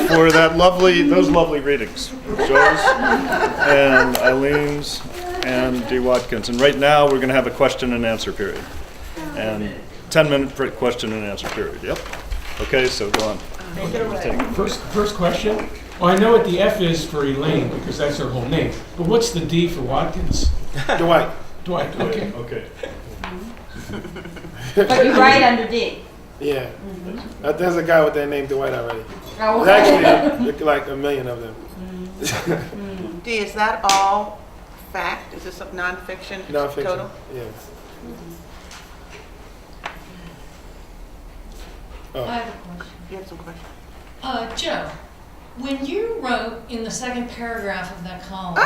for those lovely readings. Joe's and Eileen's and D. Watkins. And right now we're going to have a question and answer period. And 10-minute question and answer period. Yep. Okay, so go on. First question. Well, I know what the F is for Elaine because that's her whole name. But what's the D for Watkins? Dwight. Dwight. Okay. Okay. But you write under D. Yeah. There's a guy with that name Dwight already. Oh, There's actually like a million of them. D, is that all fact? Is this a nonfiction? Nonfiction. Total? Yes. I have a question. You have some questions? Joe, when you wrote in the second paragraph of that column,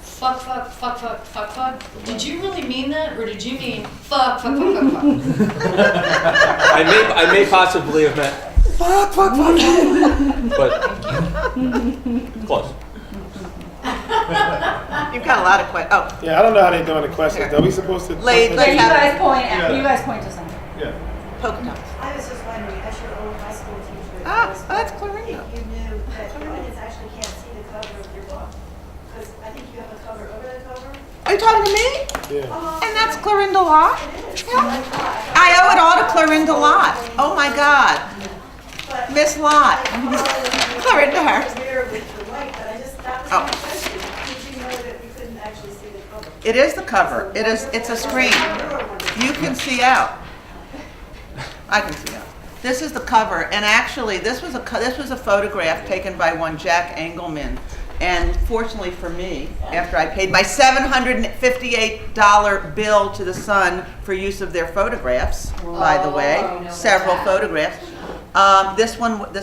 fuck, fuck, fuck, fuck, fuck, fuck, did you really mean that, or did you mean fuck, fuck, fuck, fuck, fuck? I may possibly have meant fuck, fuck, fuck, but close. You've got a lot of questions. Oh, Yeah, I don't know how they're doing the questions. Are we supposed to? Late. Yeah, you have- guys point at, Yeah. you guys point to something. Yeah. polka dots. I was just wondering, as your old high school teacher, Ah, was- that's Clarinda. if you knew that audience actually can't see the cover of your book, because I think you have a cover over the cover. Are you talking to me? Yeah. And that's Clarinda Lott? It is. Yeah. I owe it all to Clarinda Lott. Oh my God. But Miss Lott. Clarinda her. I was there with the white, but I just, that was Oh. my question. Did you know that we couldn't actually see the cover? It is the cover. It's a screen. You can see out. I can see out. This is the cover, and actually, this was a photograph taken by one Jack Engelman. And fortunately for me, after I paid my $758 bill to the Sun for use of their photographs, by the way, several photographs. This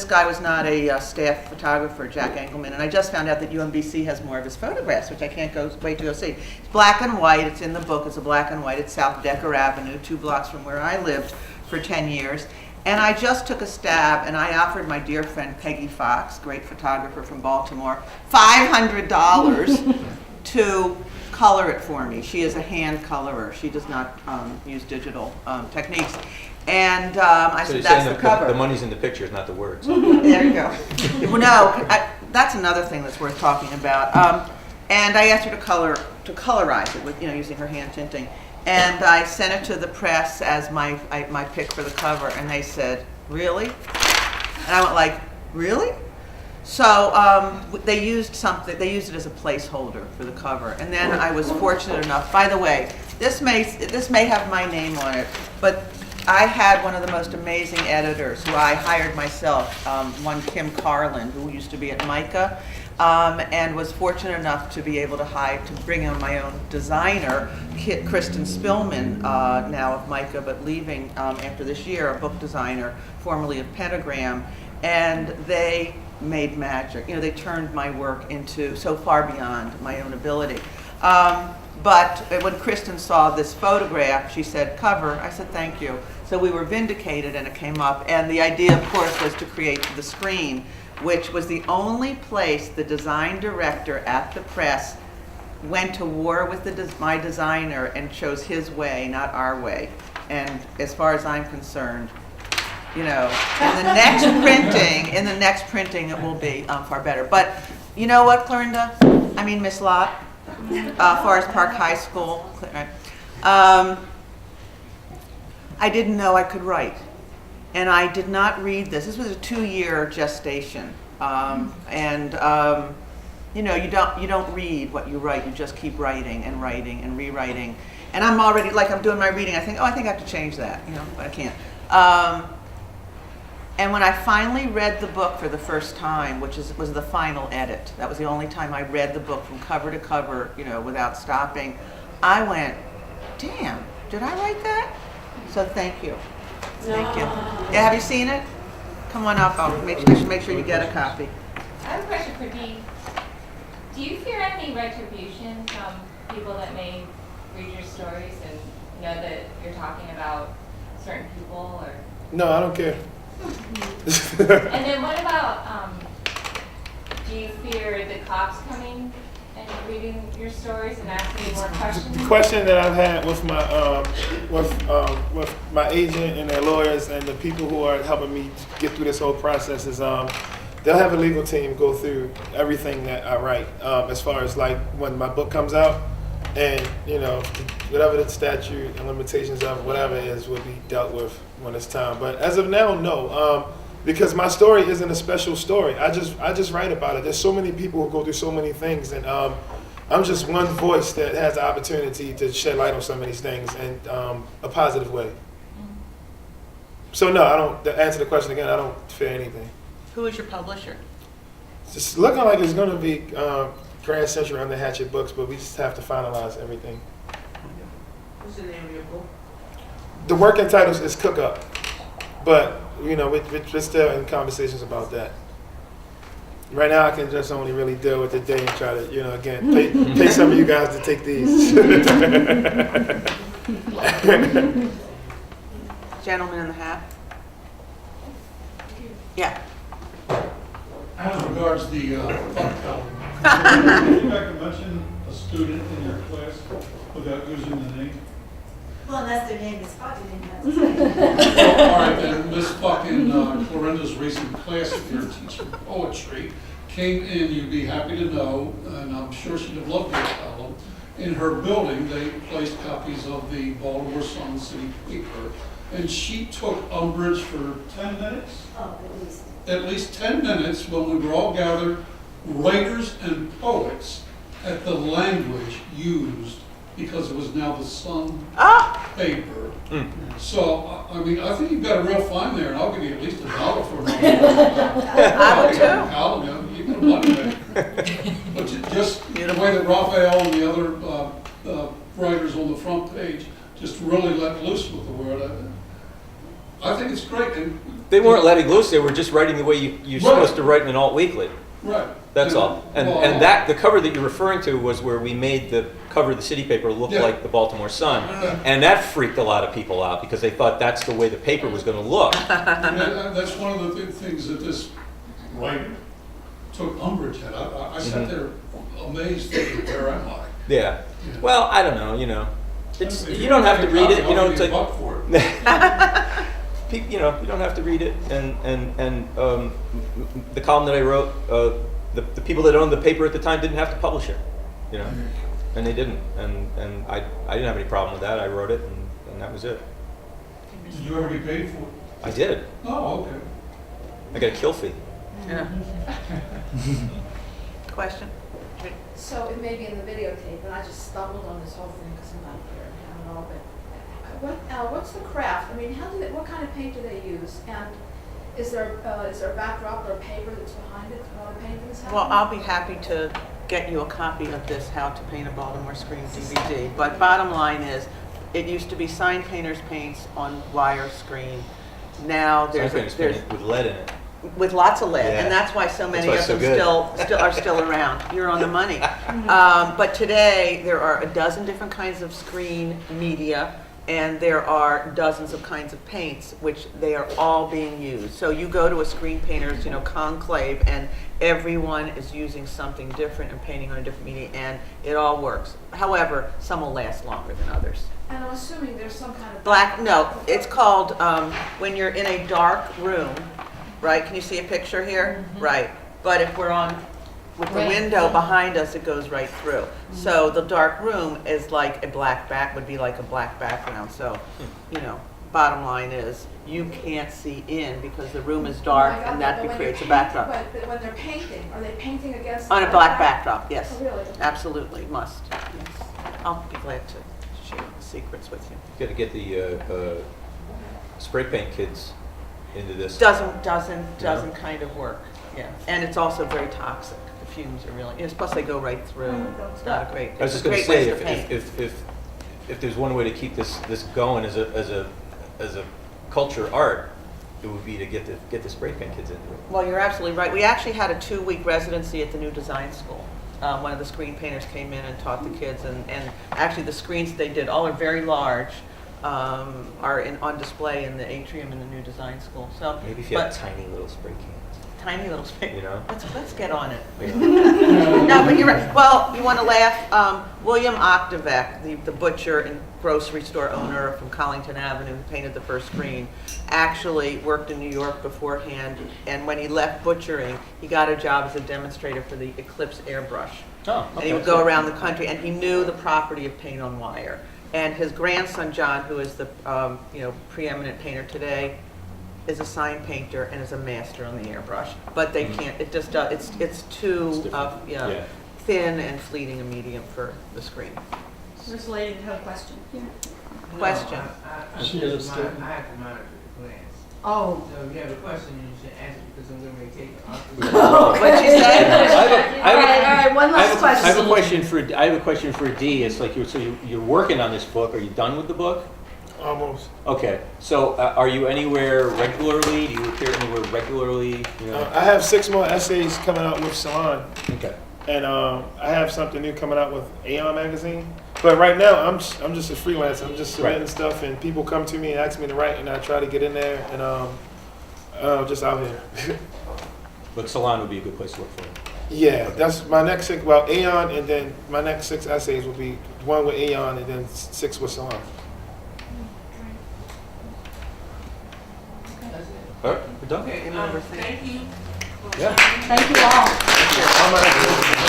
guy was not a staff photographer, Jack Engelman, and I just found out that UMBC has more of his photographs, which I can't wait to go see. It's black and white. It's in the book. It's a black and white. It's South Decker Avenue, 2 blocks from where I lived for 10 years. And I just took a stab, and I offered my dear friend Peggy Fox, great photographer from Baltimore, $500 to color it for me. She is a hand colorer. She does not use digital techniques. And I So said, you're that's saying the cover. the money's in the pictures, not the words. There you go. Well, no, that's another thing that's worth talking about. And I asked her to colorize it with, using her hand tinting. And I sent it to the press as my pick for the cover, and they said, "Really?" And I went like, "Really?" So they used something. They used it as a placeholder for the cover. And then I was fortunate enough. By the way, this may have my name on it, but I had one of the most amazing editors who I hired myself, one Kim Carlin, who used to be at Micah, and was fortunate enough to be able to bring in my own designer, Kristen Spillman, now of Micah, but leaving after this year, a book designer, formerly of Pentagram, and they made magic. They turned my work into so far beyond my own ability. But when Kristen saw this photograph, she said, "Cover." I said, "Thank you." So we were vindicated, and it came up. And the idea, of course, was to create the screen, which was the only place the design director at the press went to war with my designer and chose his way, not our way. And as far as I'm concerned, in the next printing, it will be far better. But you know what, Clarinda? I mean, Miss Lott, Forest Park High School. I didn't know I could write. And I did not read this. This was a 2-year gestation. You don't read what you write. You just keep writing and writing and rewriting. And I'm already, I'm doing my reading, I think, I think I have to change that, but I can't. And when I finally read the book for the first time, which was the final edit, that was the only time I read the book from cover to cover, without stopping, I went, damn, did I write that? So thank you. Thank you. Yeah, have you seen it? Come on up. I should make sure you get a copy. I have a question for Dee. Do you fear any retribution from people that may read your stories and know that you're talking about certain people, or? No, I don't care. And then what about, do you fear the cops coming and reading your stories and asking you more questions? The question that I've had with my agent and their lawyers and the people who are helping me get through this whole process is they'll have a legal team go through everything that I write, as far as like when my book comes out, and whatever the statute and limitations of whatever it is will be dealt with when it's time. But as of now, no. Because my story isn't a special story. I just write about it. There's so many people who go through so many things, and I'm just one voice that has the opportunity to shed light on some of these things in a positive way. So no, I don't. To answer the question again, I don't fear anything. Who is your publisher? It's just looking like it's going to be Grand Century under Hatchet Books, but we just have to finalize everything. What's the name of your book? The working title is Cook Up, but we're still in conversations about that. Right now, I can just only really deal with the day and try to, again, pay some of you guys to take these. Gentleman in the hat. Yeah. As regards the fuck column, would you like to mention a student in your class without using the name? Well, unless their name is fucking, Well, all right, then Miss fucking Clorinda's recent class, if you're teaching poetry, came in, you'd be happy to know, and I'm sure she'd have loved this column. In her building, they placed copies of the Baltimore Sun City paper, and she took umbrage for 10 minutes. Oh, at least. At least 10 minutes when we were all gathered, writers and poets, at the language used, because it was now the Sun paper. So, I mean, I think you've got a real find there, and I'll give you at least $1 for it. I would too. You can money there. But just the way that Raphael and the other writers on the front page just really let loose with the word. I think it's great. And They weren't letting loose, they were just writing the way you're Right. supposed to write in an alt weekly. right. That's all. And that the cover that you're referring to was where we made the cover of the city paper look Yeah. like the Baltimore Sun. And that freaked a lot of people out because they thought that's the way the paper was going to look. And that's one of the things that this writer took umbrage at. I sat there amazed, thinking, where am I? Yeah. Well, I don't know, It's, you don't have to read it, I'll it's give you like, $1 for it. you don't have to read it. And the column that I wrote, the people that owned the paper at the time didn't have to publish it, and they didn't. And I didn't have any problem with that. I wrote it, and that was it. Did you ever get paid for it? I did. Oh, okay. I got a kill fee. Yeah. Question? So it may be in the videotape, and I just stumbled on this whole thing because I'm not here and have it all, but what's the craft? I mean, what kind of paint do they use? And is there a backdrop or a paper that's behind it while the painting is happening? Well, I'll be happy to get you a copy of this How to Paint a Baltimore Screen DVD. But bottom line is, it used to be sign painters paints on wire screen. Now there's with lead in it. with lots of lead, Yeah. and that's why so many why of it's so them good. are still around. You're on the money. But today there are a dozen different kinds of screen media, and there are dozens of kinds of paints, which they are all being used. So you go to a screen painter's, conclave, and everyone is using something different and painting on a different media, and it all works. However, some will last longer than others. And I'm assuming there's some kind of Black, no, it's called, when you're in a dark room, right? Can you see a picture here? Right. But if we're on, with the window behind us, it goes right through. So the dark room is like would be like a black background. So, bottom line is, you can't see in because the room is dark, Oh my God, and that but when creates a you're backdrop. painting- But when they're painting, are they painting against? On a black backdrop, yes. Oh, really? Absolutely, must. Yes. I'll be glad to share the secrets with you. You got to get the spray paint kids into this. Doesn't kind of work, yeah. And it's also very toxic. The fumes are really, plus they go right through. It's not a great, I was it's just a going to great say, waste of paint. if there's one way to keep this going as a culture art, it would be to get the spray paint kids into it. Well, you're absolutely right. We actually had a 2-week residency at the new design school. One of the screen painters came in and taught the kids, and actually the screens they did, all are very large, are on display in the atrium in the new design school. So Maybe if you have tiny little spray cans. tiny little space. You know? Let's get on it. Yeah. No, but you're right. Well, you want to laugh. William Octavek, the butcher and grocery store owner from Collington Avenue, who painted the first screen, actually worked in New York beforehand. And when he left butchering, he got a job as a demonstrator for the Eclipse airbrush. Oh, And he would go around the country, and he knew the property of paint on wire. And his grandson, John, who is the preeminent painter today, is a sign painter and is a master on the airbrush. But they can't. It just it's too Yeah. thin and fleeting a medium for the screen. Ms. Lady, you have a question? Question. She has a statement. I have to monitor the class. Oh. So if you have a question, you should ask it because I'm going to take it. What'd you say? All right, one last question. I have a question for D. It's like you're working on this book. Are you done with the book? Almost. Okay. So are you anywhere regularly? Do you appear anywhere regularly? You know? I have 6 more essays coming out with Salon. Okay. And I have something new coming out with Aeon magazine. But right now, I'm just a freelance. I'm just submitting stuff, and people come to me and ask me to write, and I try to get in there, and just out here. But Salon would be a good place to look for you. Yeah, that's my next 6. Well, Aeon, and then my next 6 essays will be 1 with Aeon, and then 6 with Salon. All right, we're done. Okay, thank you. Yeah. Thank you all. I'm